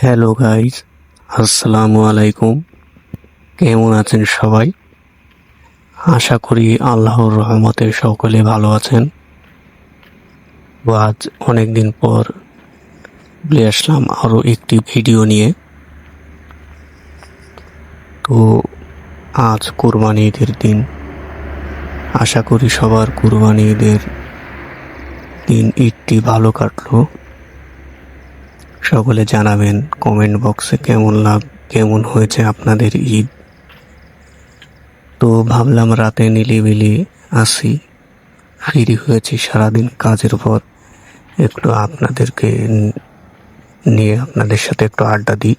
Hello guys, আসসালামু আলাইকুম। কেমন আছেন সবাই? আশা করি আল্লাহর রহমতে সকলে ভালো আছেন। আজ অনেক দিন পর চলে আসলাম আরও একটি ভিডিও নিয়ে। তো আজ কুরবানি ঈদের দিন। আশা করি সবার কুরবানি ঈদের দিন ঈদটি ভালো কাটলো। সকলে জানাবেন কমেন্ট বক্সে কেমন হয়েছে আপনাদের ঈদ। তো ভাবলাম রাতে নিলিবিলি আসি, ফ্রি হয়েছি সারাদিন কাজের পর, একটু আপনাদের সাথে একটু আড্ডা দিই।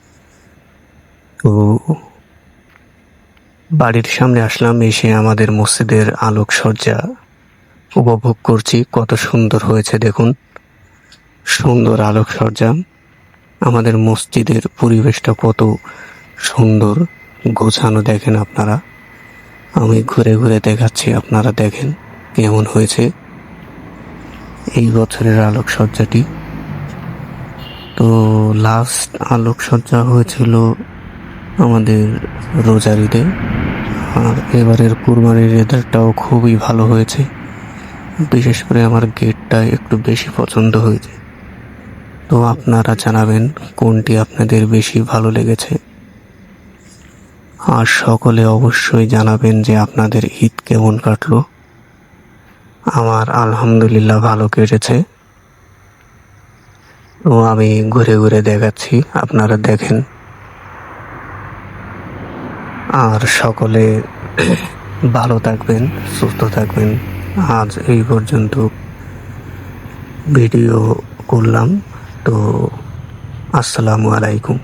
তো বাড়ির সামনে আসলাম, এসে আমাদের মসজিদের আলোকসজ্জা উপভোগ করছি। কত সুন্দর হয়েছে দেখুন, সুন্দর আলোকসজ্জা। আমাদের মসজিদের পরিবেশটা কত সুন্দর গোছানো দেখেন আপনারা। আমি ঘুরে ঘুরে দেখাচ্ছি, আপনারা দেখেন কেমন হয়েছে এই বছরের আলোকসজ্জাটি। তো লাস্ট আলোকসজ্জা হয়েছিল আমাদের রোজার ঈদে, আর এবারের কুরবানির ঈদটাও খুবই ভালো হয়েছে। বিশেষ করে আমার গেটটা একটু বেশি পছন্দ হয়েছে। তো আপনারা জানাবেন কোনটি আপনাদের বেশি ভালো লেগেছে, আর সকলে অবশ্যই জানাবেন যে আপনাদের ঈদ কেমন কাটলো। আমার আলহামদুলিল্লাহ ভালো কেটেছে। তো আমি ঘুরে ঘুরে দেখাচ্ছি, আপনারা দেখেন। আর সকলে ভালো থাকবেন, সুস্থ থাকবেন। আজ এই পর্যন্ত ভিডিও করলাম। তো আসসালামু আলাইকুম।